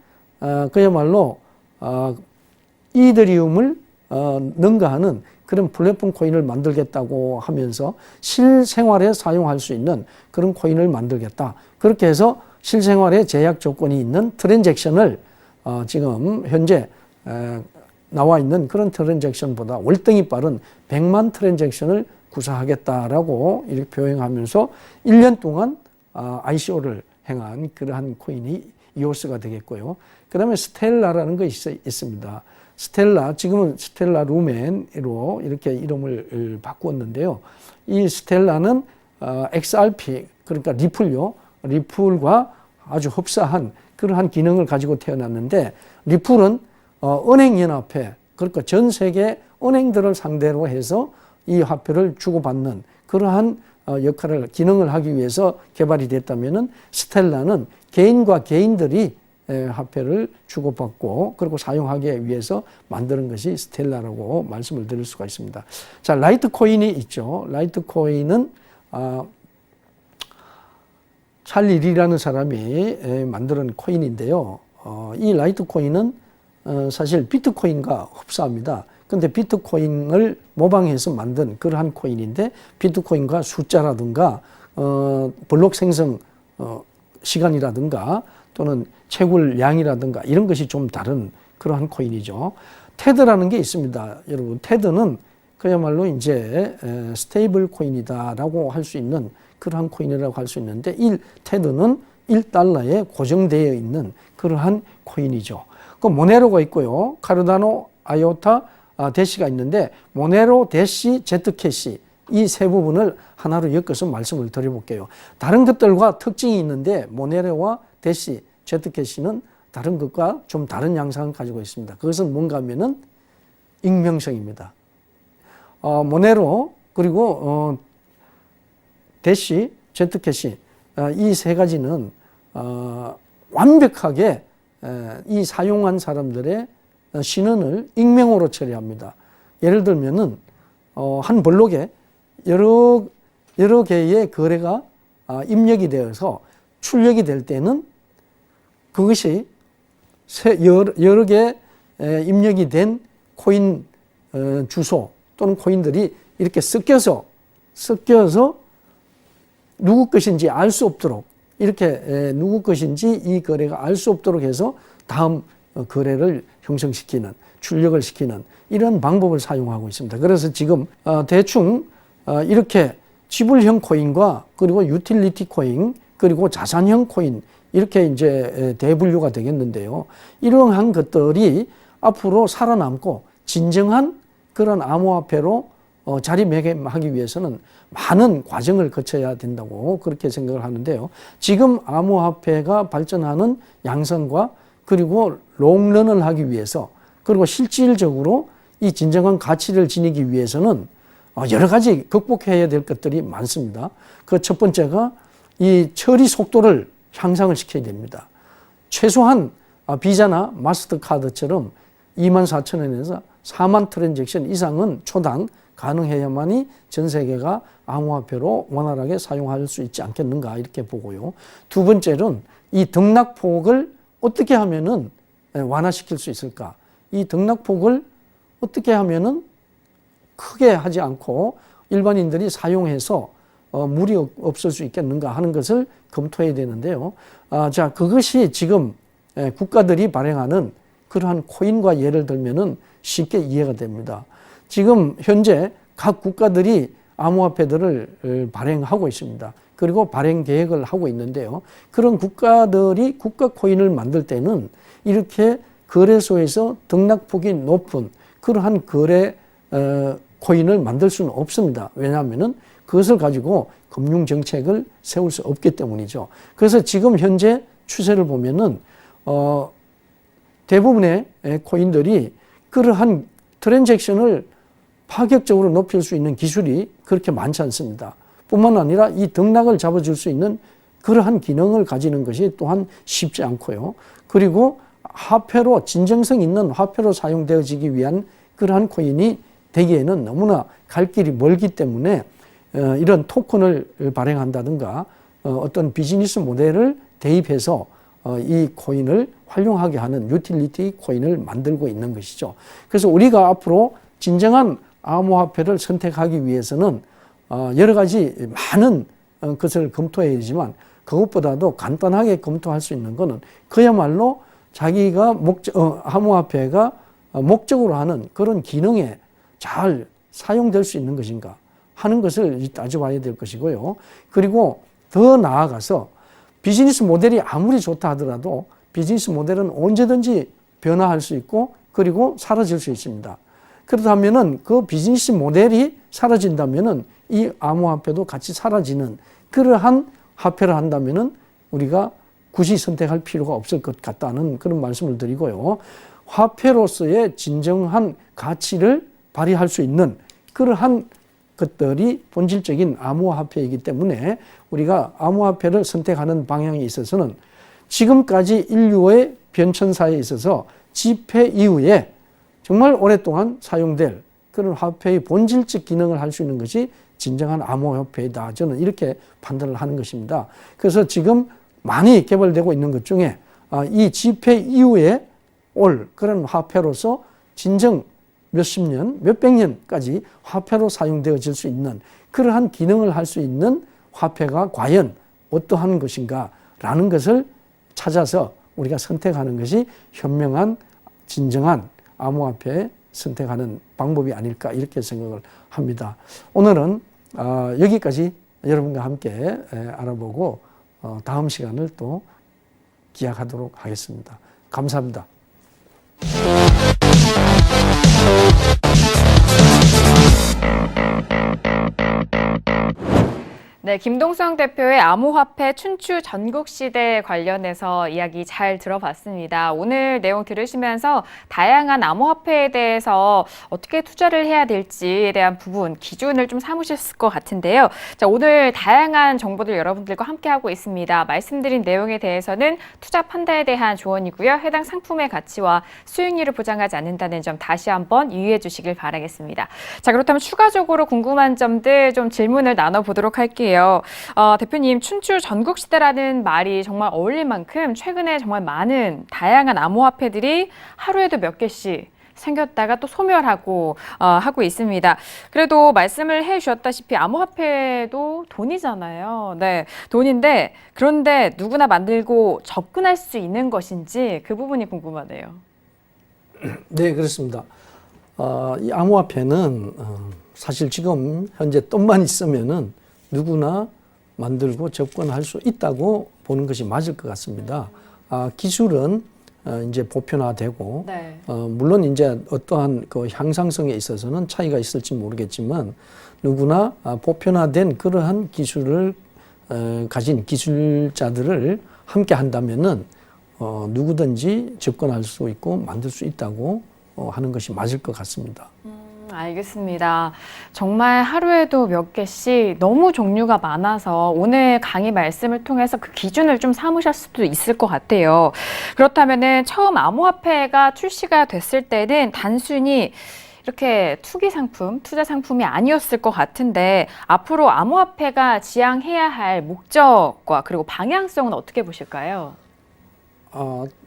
그야말로 이더리움을 능가하는 그런 플랫폼 코인을 만들겠다고 하면서 실생활에 사용할 수 있는 그런 코인을 만들겠다. 그렇게 해서 실생활에 제약 조건이 있는 트랜잭션을 지금 현재 나와 있는 그런 트랜잭션보다 월등히 빠른 100만 트랜잭션을 구사하겠다라고 이렇게 표현하면서 1년 동안 ICO를 행한 그러한 코인이 이오스가 되겠고요. 그 다음에 스텔라라는 것이 있습니다. 스텔라, 지금은 스텔라 루멘으로 이렇게 이름을 바꾸었는데요. 이 스텔라는 XRP, 그러니까 리플요. 리플과 아주 흡사한 그러한 기능을 가지고 태어났는데, 리플은 은행연합회, 그러니까 전 세계 은행들을 상대로 해서 이 화폐를 주고받는 그러한 역할을, 기능을 하기 위해서 개발이 됐다면은, 스텔라는 개인과 개인들이 화폐를 주고받고 그리고 사용하기 위해서 만드는 것이 스텔라라고 말씀을 드릴 수가 있습니다. 자, 라이트코인이 있죠. 라이트코인은 찰리 리라는 사람이 만드는 코인인데요. 이 라이트코인은 사실 비트코인과 흡사합니다. 근데 비트코인을 모방해서 만든 그러한 코인인데, 비트코인과 숫자라든가 블록 생성 시간이라든가 또는 채굴량이라든가 이런 것이 좀 다른 그러한 코인이죠. 테드라는 게 있습니다. 여러분, 테드는 그야말로 이제 스테이블 코인이다라고 할 수 있는 그러한 코인이라고 할 수 있는데, 테드는 $1에 고정되어 있는 그러한 코인이죠. 그 모네로가 있고요. 카르다노, 아이오타, 대시가 있는데 모네로, 대시, 제트캐시 이 세 부분을 하나로 엮어서 말씀을 드려볼게요. 다른 것들과 특징이 있는데 모네로와 대시, 제트캐시는 다른 것과 좀 다른 양상을 가지고 있습니다. 그것은 뭔가 하면은 익명성입니다. 모네로 그리고 대시, 제트캐시 이 세 가지는 완벽하게 이 사용한 사람들의 신원을 익명으로 처리합니다. 예를 들면은 한 블록에 여러 개의 거래가 입력이 되어서 출력이 될 때는 그것이 여러 개 입력이 된 코인 주소 또는 코인들이 이렇게 섞여서 누구 것인지 알 수 없도록 이렇게 누구 것인지 이 거래가 알 수 없도록 해서 다음 거래를 형성시키는 출력을 시키는 이런 방법을 사용하고 있습니다. 그래서 지금 대충 이렇게 지불형 코인과 그리고 유틸리티 코인 그리고 자산형 코인 이렇게 이제 대분류가 되겠는데요. 이러한 것들이 앞으로 살아남고 진정한 그런 암호화폐로 자리매김하기 위해서는 많은 과정을 거쳐야 된다고 그렇게 생각을 하는데요. 지금 암호화폐가 발전하는 양상과 그리고 롱런을 하기 위해서 그리고 실질적으로 이 진정한 가치를 지니기 위해서는 여러 가지 극복해야 될 것들이 많습니다. 그 첫 번째가 이 처리 속도를 향상을 시켜야 됩니다. 최소한 비자나 마스터카드처럼 24,000원에서 4만 트랜잭션 이상은 초당 가능해야만이 전 세계가 암호화폐로 원활하게 사용할 수 있지 않겠는가 이렇게 보고요. 두 번째는 이 등락폭을 어떻게 하면은 완화시킬 수 있을까? 이 등락폭을 어떻게 하면은 크게 하지 않고 일반인들이 사용해서 무리 없을 수 있겠는가 하는 것을 검토해야 되는데요. 자, 그것이 지금 국가들이 발행하는 그러한 코인과 예를 들면은 쉽게 이해가 됩니다. 지금 현재 각 국가들이 암호화폐들을 발행하고 있습니다. 그리고 발행 계획을 하고 있는데요. 그런 국가들이 국가 코인을 만들 때는 이렇게 거래소에서 등락폭이 높은 그러한 거래 코인을 만들 수는 없습니다. 왜냐하면은 그것을 가지고 금융 정책을 세울 수 없기 때문이죠. 그래서 지금 현재 추세를 보면은 대부분의 코인들이 그러한 트랜잭션을 파격적으로 높일 수 있는 기술이 그렇게 많지 않습니다. 뿐만 아니라 이 등락을 잡아줄 수 있는 그러한 기능을 가지는 것이 또한 쉽지 않고요. 그리고 화폐로 진정성 있는 화폐로 사용되어지기 위한 그러한 코인이 되기에는 너무나 갈 길이 멀기 때문에 이런 토큰을 발행한다든가 어떤 비즈니스 모델을 대입해서 이 코인을 활용하게 하는 유틸리티 코인을 만들고 있는 것이죠. 그래서 우리가 앞으로 진정한 암호화폐를 선택하기 위해서는 여러 가지 많은 것을 검토해야 되지만 그것보다도 간단하게 검토할 수 있는 것은 그야말로 자기가 암호화폐가 목적으로 하는 그런 기능에 잘 사용될 수 있는 것인가 하는 것을 따져봐야 될 것이고요. 그리고 더 나아가서 비즈니스 모델이 아무리 좋다 하더라도 비즈니스 모델은 언제든지 변화할 수 있고 그리고 사라질 수 있습니다. 그렇다면은 그 비즈니스 모델이 사라진다면은 이 암호화폐도 같이 사라지는 그러한 화폐를 한다면은 우리가 굳이 선택할 필요가 없을 것 같다는 그런 말씀을 드리고요. 화폐로서의 진정한 가치를 발휘할 수 있는 그러한 것들이 본질적인 암호화폐이기 때문에 우리가 암호화폐를 선택하는 방향에 있어서는 지금까지 인류의 변천사에 있어서 지폐 이후에 정말 오랫동안 사용될 그런 화폐의 본질적 기능을 할 수 있는 것이 진정한 암호화폐이다. 저는 이렇게 판단을 하는 것입니다. 그래서 지금 많이 개발되고 있는 것 중에 이 지폐 이후에 올 그런 화폐로서 진정 몇십 년, 몇백 년까지 화폐로 사용되어질 수 있는 그러한 기능을 할 수 있는 화폐가 과연 어떠한 것인가 라는 것을 찾아서 우리가 선택하는 것이 현명한 진정한 암호화폐 선택하는 방법이 아닐까 이렇게 생각을 합니다. 오늘은 여기까지 여러분과 함께 알아보고 다음 시간을 또 기약하도록 하겠습니다. 감사합니다. 네, 김동성 대표의 암호화폐 춘추 전국시대 관련해서 이야기 잘 들어봤습니다. 오늘 내용 들으시면서 다양한 암호화폐에 대해서 어떻게 투자를 해야 될지에 대한 부분, 기준을 좀 삼으셨을 것 같은데요. 자, 오늘 다양한 정보들 여러분들과 함께하고 있습니다. 말씀드린 내용에 대해서는 투자 판단에 대한 조언이고요. 해당 상품의 가치와 수익률을 보장하지 않는다는 점 다시 한번 유의해 주시길 바라겠습니다. 자, 그렇다면 추가적으로 궁금한 점들 좀 질문을 나눠보도록 할게요. 대표님, 춘추 전국시대라는 말이 정말 어울릴 만큼 최근에 정말 많은 다양한 암호화폐들이 하루에도 몇 개씩 생겼다가 또 소멸하고 하고 있습니다. 그래도 말씀을 해주셨다시피 암호화폐도 돈이잖아요. 네, 돈인데 그런데 누구나 만들고 접근할 수 있는 것인지 그 부분이 궁금하네요. 네, 그렇습니다. 이 암호화폐는 사실 지금 현재 돈만 있으면은 누구나 만들고 접근할 수 있다고 보는 것이 맞을 것 같습니다. 기술은 이제 보편화되고, 네. 물론 이제 어떠한 그 향상성에 있어서는 차이가 있을지 모르겠지만 누구나 보편화된 그러한 기술을 가진 기술자들을 함께 한다면은 누구든지 접근할 수 있고 만들 수 있다고 하는 것이 맞을 것 같습니다. 알겠습니다. 정말 하루에도 몇 개씩 너무 종류가 많아서 오늘 강의 말씀을 통해서 그 기준을 좀 삼으실 수도 있을 것 같아요. 그렇다면은 처음 암호화폐가 출시가 됐을 때는 단순히 이렇게 투기 상품, 투자 상품이 아니었을 것 같은데 앞으로 암호화폐가 지향해야 할 목적과 그리고 방향성은 어떻게 보실까요?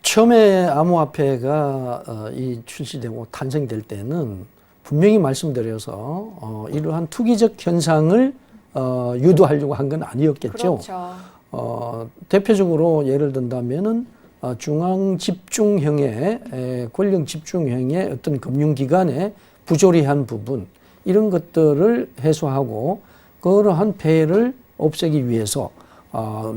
처음에 암호화폐가 이 출시되고 탄생될 때는 분명히 말씀드려서 이러한 투기적 현상을 유도하려고 한 건 아니었겠죠. 그렇죠. 대표적으로 예를 든다면은 중앙 집중형의 권력 집중형의 어떤 금융기관의 부조리한 부분 이런 것들을 해소하고 그러한 폐해를 없애기 위해서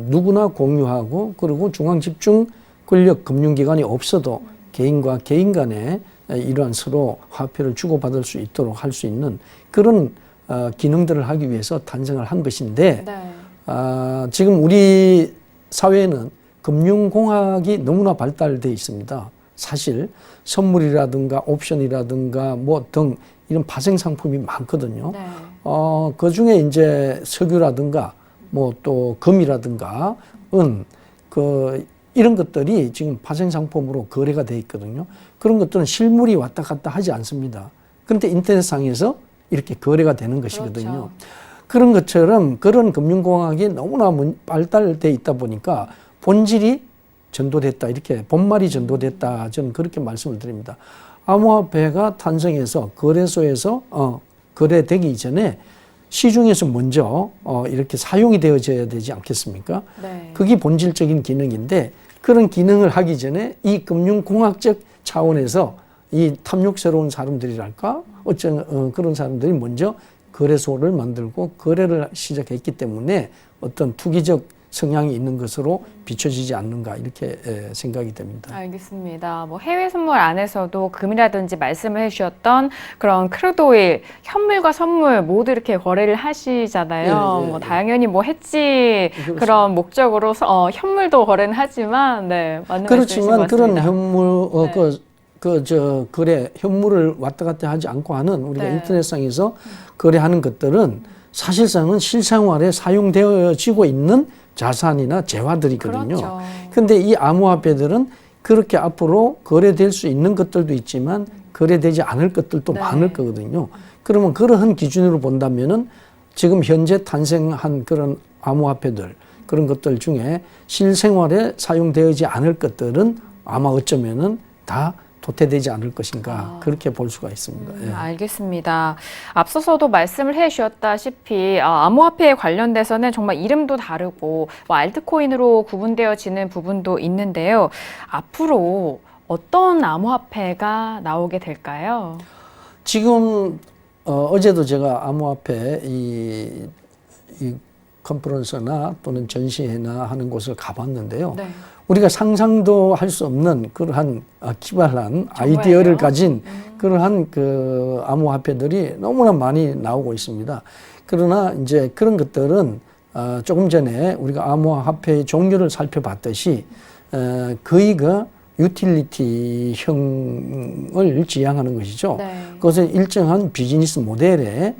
누구나 공유하고 그리고 중앙 집중 권력 금융기관이 없어도 개인과 개인 간에 이러한 서로 화폐를 주고받을 수 있도록 할 수 있는 그런 기능들을 하기 위해서 탄생을 한 것인데 네. 지금 우리 사회에는 금융공학이 너무나 발달되어 있습니다. 사실 선물이라든가 옵션이라든가 뭐 등 이런 파생 상품이 많거든요. 네. 그 중에 이제 석유라든가 뭐 또 금이라든가 이런 것들이 지금 파생 상품으로 거래가 되어 있거든요. 그런 것들은 실물이 왔다 갔다 하지 않습니다. 그런데 인터넷상에서 이렇게 거래가 되는 것이거든요. 그렇죠. 그런 것처럼 그런 금융공학이 너무나 발달되어 있다 보니까 본질이 전도됐다. 이렇게 본말이 전도됐다. 저는 그렇게 말씀을 드립니다. 암호화폐가 탄생해서 거래소에서 거래되기 전에 시중에서 먼저 이렇게 사용이 되어져야 되지 않겠습니까? 네. 그게 본질적인 기능인데 그런 기능을 하기 전에 이 금융공학적 차원에서 이 탐욕스러운 사람들이랄까 그런 사람들이 먼저 거래소를 만들고 거래를 시작했기 때문에 어떤 투기적 성향이 있는 것으로 비춰지지 않는가 이렇게 생각이 됩니다. 알겠습니다. 뭐 해외 선물 안에서도 금이라든지 말씀을 해주셨던 그런 크루드 오일, 현물과 선물 모두 이렇게 거래를 하시잖아요. 예, 예, 뭐 예. 당연히 뭐 해지 그렇습니다. 그런 목적으로 현물도 거래는 하지만 네, 맞는 그렇지만 말씀이신 것 그런 같습니다. 현물 네. 거래 현물을 왔다 갔다 하지 않고 하는 우리가 네. 인터넷상에서 거래하는 것들은 사실상은 실생활에 사용되어지고 있는 자산이나 재화들이거든요. 그렇죠. 근데 이 암호화폐들은 그렇게 앞으로 거래될 수 있는 것들도 있지만 거래되지 않을 것들도 네. 많을 거거든요. 그러면 그러한 기준으로 본다면은 지금 현재 탄생한 그런 암호화폐들 그런 것들 중에 실생활에 사용되지 않을 것들은 아마 어쩌면은 다 도태되지 않을 것인가 그렇게 볼 수가 있습니다. 예. 알겠습니다. 앞서서도 말씀을 해주셨다시피 암호화폐에 관련돼서는 정말 이름도 다르고 뭐 알트코인으로 구분되어지는 부분도 있는데요. 앞으로 어떤 암호화폐가 나오게 될까요? 지금 어제도 제가 암호화폐 이 컨퍼런스나 또는 전시회나 하는 곳을 가봤는데요. 네. 우리가 상상도 할 수 없는 그러한 기발한 정말요? 아이디어를 가진 그러한 그 암호화폐들이 너무나 많이 나오고 있습니다. 그러나 이제 그런 것들은 조금 전에 우리가 암호화폐의 종류를 살펴봤듯이 거의 그 유틸리티형을 지향하는 것이죠. 네. 그것은 일정한 비즈니스 모델에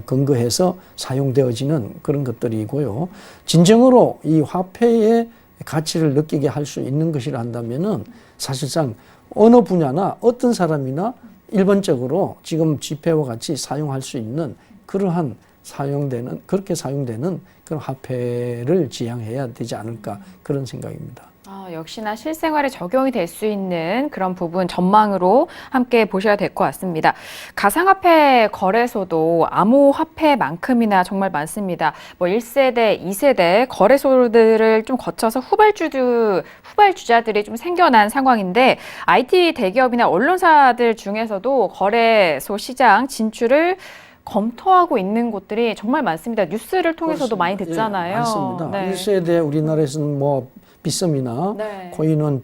근거해서 사용되어지는 그런 것들이고요. 진정으로 이 화폐의 가치를 느끼게 할 수 있는 것이라 한다면은 사실상 어느 분야나 어떤 사람이나 일반적으로 지금 지폐와 같이 사용할 수 있는 그러한 그렇게 사용되는 그런 화폐를 지향해야 되지 않을까 그런 생각입니다. 역시나 실생활에 적용이 될 수 있는 그런 부분 전망으로 함께 보셔야 될 것 같습니다. 가상화폐 거래소도 암호화폐만큼이나 정말 많습니다. 뭐 1세대, 2세대 거래소들을 좀 거쳐서 후발주자들이 좀 생겨난 상황인데 IT 대기업이나 언론사들 중에서도 거래소 시장 진출을 검토하고 있는 곳들이 정말 많습니다. 뉴스를 통해서도 많이 듣잖아요. 예, 많습니다. 네. 1세대 우리나라에서는 뭐 빗썸이나 네. 코인원,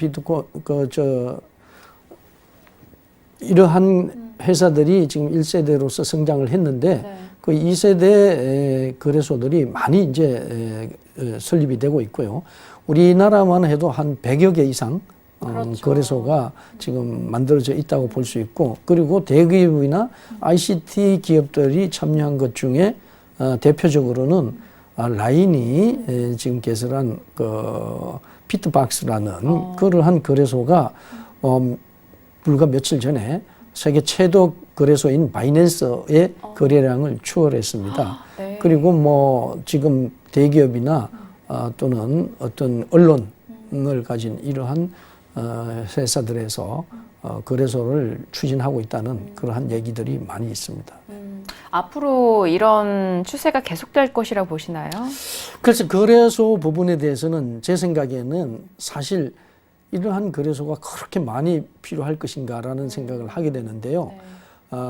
이러한 회사들이 지금 1세대로서 성장을 했는데 네. 그 2세대 거래소들이 많이 이제 설립이 되고 있고요. 우리나라만 해도 한 100여 개 이상 그렇죠. 거래소가 지금 만들어져 있다고 볼 수 있고, 그리고 대기업이나 ICT 기업들이 참여한 것 중에 대표적으로는 라인이 지금 개설한 그 비트박스라는 그러한 거래소가 불과 며칠 전에 세계 최대 거래소인 바이낸스의 거래량을 추월했습니다. 네. 그리고 뭐 지금 대기업이나 또는 어떤 언론을 가진 이러한 회사들에서 거래소를 추진하고 있다는 그러한 얘기들이 많이 있습니다. 앞으로 이런 추세가 계속될 것이라고 보시나요? 그래서 거래소 부분에 대해서는 제 생각에는 사실 이러한 거래소가 그렇게 많이 필요할 것인가라는 생각을 하게 되는데요.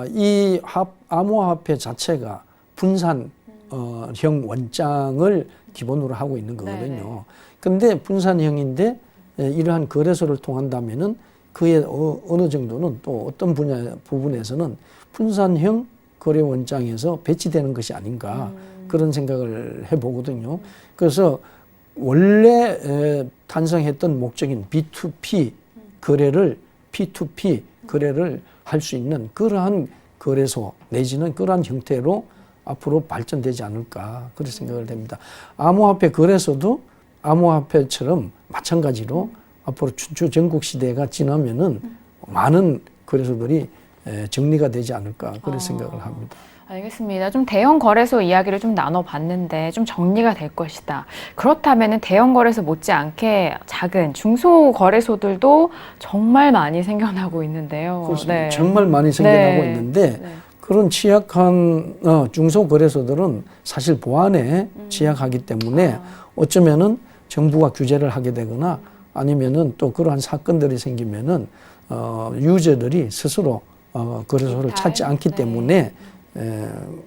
이 암호화폐 자체가 분산형 원장을 기본으로 하고 있는 거거든요. 그런데 분산형인데 이러한 거래소를 통한다면은 그의 어느 정도는 또 어떤 부분에서는 분산형 거래 원장에서 배치되는 것이 아닌가 그런 생각을 해보거든요. 그래서 원래 탄생했던 목적인 B2P 거래를 P2P 거래를 할 수 있는 그러한 거래소 내지는 그러한 형태로 앞으로 발전되지 않을까 그런 생각을 합니다. 암호화폐 거래소도 암호화폐처럼 마찬가지로 앞으로 전국 시대가 지나면은 많은 거래소들이 정리가 되지 않을까 그런 생각을 합니다. 알겠습니다. 좀 대형 거래소 이야기를 좀 나눠봤는데 좀 정리가 될 것이다. 그렇다면 대형 거래소 못지않게 작은 중소 거래소들도 정말 많이 생겨나고 있는데요. 그렇습니다. 네. 정말 많이 생겨나고 네. 있는데 네. 그런 취약한 중소 거래소들은 사실 보안에 취약하기 때문에 어쩌면은 정부가 규제를 하게 되거나 아니면은 또 그러한 사건들이 생기면은 유저들이 스스로 거래소를 찾지 않기 때문에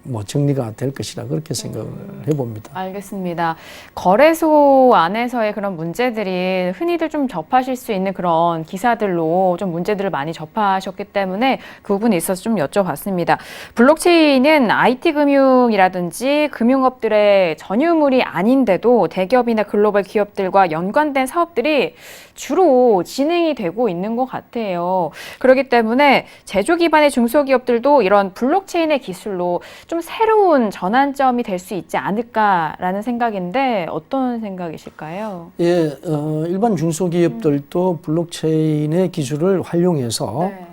뭐 정리가 될 것이라 그렇게 생각을 해봅니다. 알겠습니다. 거래소 안에서의 그런 문제들이 흔히들 좀 접하실 수 있는 그런 기사들로 좀 문제들을 많이 접하셨기 때문에 그 부분에 있어서 좀 여쭤봤습니다. 블록체인은 IT 금융이라든지 금융업들의 전유물이 아닌데도 대기업이나 글로벌 기업들과 연관된 사업들이 주로 진행이 되고 있는 것 같아요. 그렇기 때문에 제조 기반의 중소기업들도 이런 블록체인의 기술로 좀 새로운 전환점이 될 수 있지 않을까라는 생각인데 어떤 생각이실까요? 예, 일반 중소기업들도 블록체인의 기술을 활용해서 네.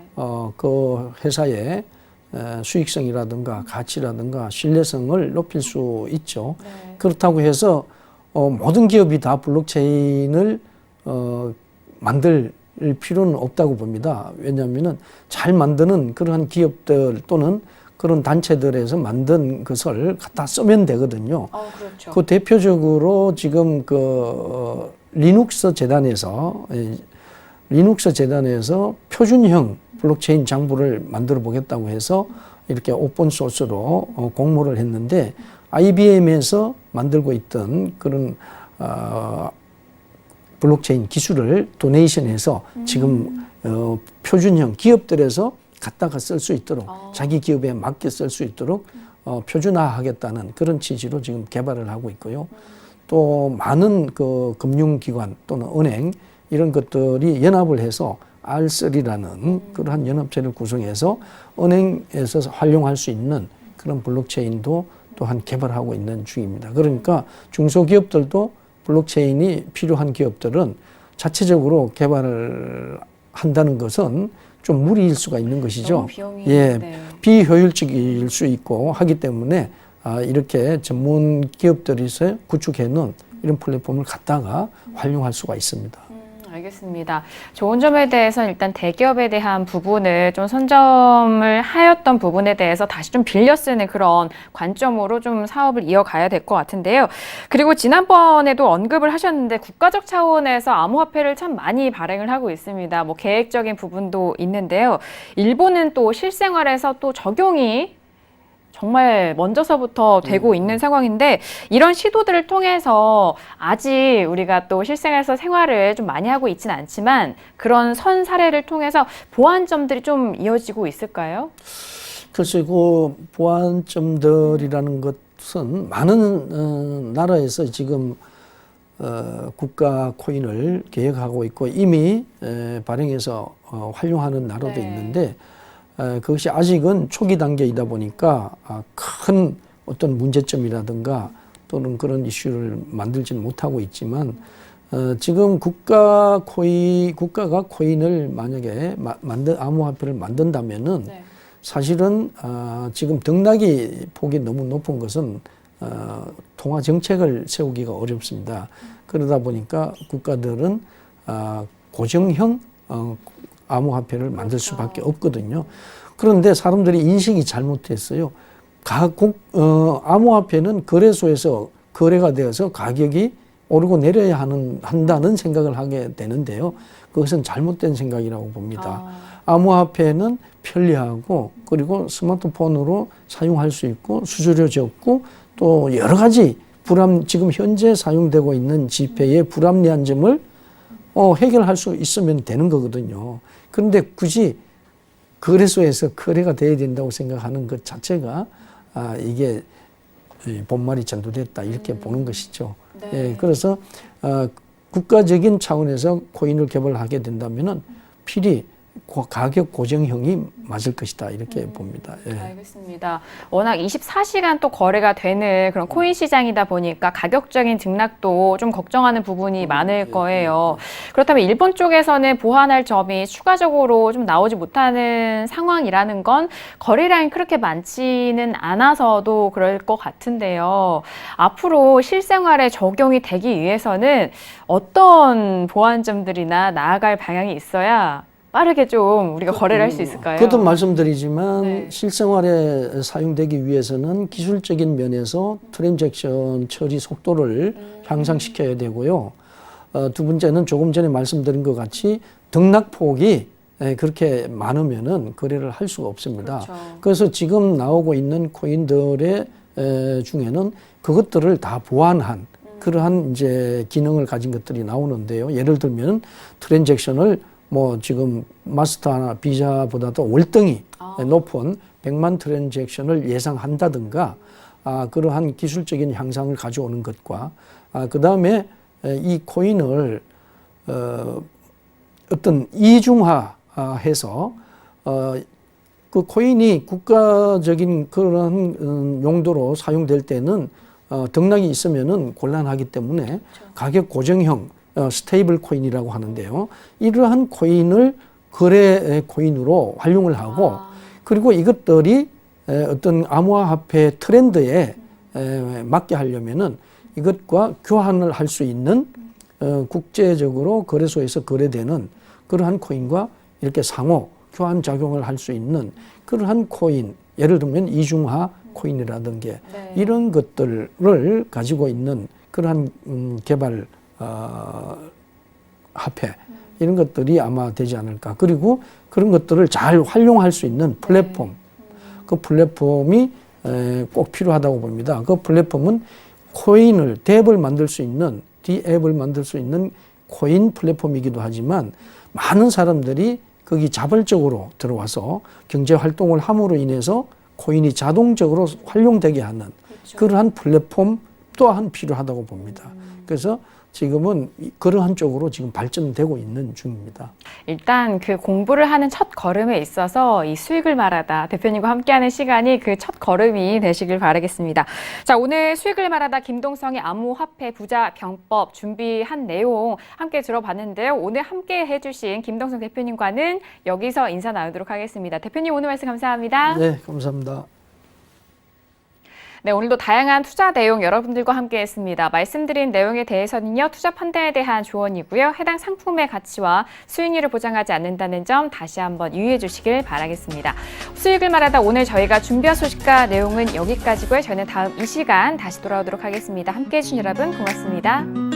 그 회사의 수익성이라든가 가치라든가 신뢰성을 높일 수 있죠. 네. 그렇다고 해서 모든 기업이 다 블록체인을 만들 필요는 없다고 봅니다. 왜냐하면은 잘 만드는 그러한 기업들 또는 그런 단체들에서 만든 것을 갖다 쓰면 되거든요. 그렇죠. 그 대표적으로 지금 리눅스 재단에서 표준형 블록체인 장부를 만들어 보겠다고 해서 이렇게 오픈 소스로 공모를 했는데 IBM에서 만들고 있던 그런 블록체인 기술을 도네이션해서 지금 표준형 기업들에서 갖다가 쓸 수 있도록 자기 기업에 맞게 쓸 수 있도록 표준화하겠다는 그런 취지로 지금 개발을 하고 있고요. 또 많은 그 금융기관 또는 은행 이런 것들이 연합을 해서 R3라는 그러한 연합체를 구성해서 은행에서 활용할 수 있는 그런 블록체인도 또한 개발하고 있는 중입니다. 그러니까 중소기업들도 블록체인이 필요한 기업들은 자체적으로 개발을 한다는 것은 좀 무리일 수가 있는 것이죠. 너무 비용이 비효율적일 수 있고 하기 때문에 이렇게 전문 기업들에서 구축해놓은 이런 플랫폼을 갖다가 활용할 수가 있습니다. 알겠습니다. 좋은 점에 대해서는 일단 대기업에 대한 부분을 좀 선점을 하였던 부분에 대해서 다시 좀 빌려 쓰는 그런 관점으로 좀 사업을 이어가야 될 것 같은데요. 그리고 지난번에도 언급을 하셨는데 국가적 차원에서 암호화폐를 참 많이 발행을 하고 있습니다. 뭐 계획적인 부분도 있는데요. 일본은 또 실생활에서 또 적용이 정말 먼저서부터 되고 있는 상황인데 이런 시도들을 통해서 아직 우리가 또 실생활에서 생활을 좀 많이 하고 있지는 않지만 그런 선 사례를 통해서 보완점들이 좀 이어지고 있을까요? 글쎄, 그 보완점들이라는 것은 많은 나라에서 지금 국가 코인을 계획하고 있고 이미 발행해서 활용하는 나라도 네. 있는데 그것이 아직은 초기 단계이다 보니까 큰 어떤 문제점이라든가 또는 그런 이슈를 만들지는 못하고 있지만 지금 국가가 코인을 만약에 암호화폐를 만든다면은 네. 사실은 지금 등락이 폭이 너무 높은 것은 통화 정책을 세우기가 어렵습니다. 그러다 보니까 국가들은 고정형 암호화폐를 만들 수밖에 없거든요. 그런데 사람들이 인식이 잘못됐어요. 암호화폐는 거래소에서 거래가 되어서 가격이 오르고 내려야 한다는 생각을 하게 되는데요. 그것은 잘못된 생각이라고 봅니다. 암호화폐는 편리하고 그리고 스마트폰으로 사용할 수 있고 수수료 적고 또 여러 가지 지금 현재 사용되고 있는 지폐의 불합리한 점을 해결할 수 있으면 되는 거거든요. 그런데 굳이 거래소에서 거래가 돼야 된다고 생각하는 것 자체가 이게 본말이 전도됐다 이렇게 보는 것이죠. 네. 예, 그래서 국가적인 차원에서 코인을 개발하게 된다면은 필히 가격 고정형이 맞을 것이다 이렇게 봅니다. 예. 알겠습니다. 워낙 24시간 또 거래가 되는 그런 코인 시장이다 보니까 가격적인 등락도 좀 걱정하는 부분이 많을 거예요. 그렇다면 일본 쪽에서는 보완할 점이 추가적으로 좀 나오지 못하는 상황이라는 건 거래량이 그렇게 많지는 않아서도 그럴 것 같은데요. 앞으로 실생활에 적용이 되기 위해서는 어떤 보완점들이나 나아갈 방향이 있어야 빠르게 좀 우리가 거래를 할 수 있을까요? 그것도 말씀드리지만 네. 실생활에 사용되기 위해서는 기술적인 면에서 트랜잭션 처리 속도를 향상시켜야 되고요. 두 번째는 조금 전에 말씀드린 것 같이 등락폭이 그렇게 많으면은 거래를 할 수가 없습니다. 그렇죠. 그래서 지금 나오고 있는 코인들의 중에는 그것들을 다 보완한 그러한 이제 기능을 가진 것들이 나오는데요. 예를 들면 트랜잭션을 지금 마스터나 비자보다도 월등히 높은 100만 트랜잭션을 예상한다든가 그러한 기술적인 향상을 가져오는 것과 그 다음에 이 코인을 어떤 이중화해서 그 코인이 국가적인 그런 용도로 사용될 때는 등락이 있으면은 곤란하기 때문에 그렇죠. 가격 고정형 스테이블 코인이라고 하는데요. 이러한 코인을 거래 코인으로 활용을 하고 그리고 이것들이 어떤 암호화폐 트렌드에 맞게 하려면은 이것과 교환을 할 수 있는 국제적으로 거래소에서 거래되는 그러한 코인과 이렇게 상호 교환 작용을 할 수 있는 그러한 코인, 예를 들면 이중화 코인이라든가 이런 것들을 가지고 있는 그러한 개발 화폐 이런 것들이 아마 되지 않을까. 그리고 그런 것들을 잘 활용할 수 있는 플랫폼, 그 플랫폼이 꼭 필요하다고 봅니다. 그 플랫폼은 코인을 앱을 만들 수 있는 앱을 만들 수 있는 코인 플랫폼이기도 하지만 많은 사람들이 거기 자발적으로 들어와서 경제 활동을 함으로 인해서 코인이 자동적으로 활용되게 하는 그러한 플랫폼 또한 필요하다고 봅니다. 그래서 지금은 그러한 쪽으로 지금 발전되고 있는 중입니다. 일단 그 공부를 하는 첫 걸음에 있어서 이 수익을 말하다 대표님과 함께하는 시간이 그 첫 걸음이 되시길 바라겠습니다. 자, 오늘 수익을 말하다 김동성의 암호화폐 부자 병법 준비한 내용 함께 들어봤는데요. 오늘 함께 해주신 김동성 대표님과는 여기서 인사 나누도록 하겠습니다. 대표님 오늘 말씀 감사합니다. 네, 감사합니다. 네, 오늘도 다양한 투자 내용 여러분들과 함께 했습니다. 말씀드린 내용에 대해서는요, 투자 판단에 대한 조언이고요. 해당 상품의 가치와 수익률을 보장하지 않는다는 점 다시 한번 유의해 주시길 바라겠습니다. 수익을 말하다 오늘 저희가 준비한 소식과 내용은 여기까지고요. 저희는 다음 이 시간 다시 돌아오도록 하겠습니다. 함께 해주신 여러분 고맙습니다.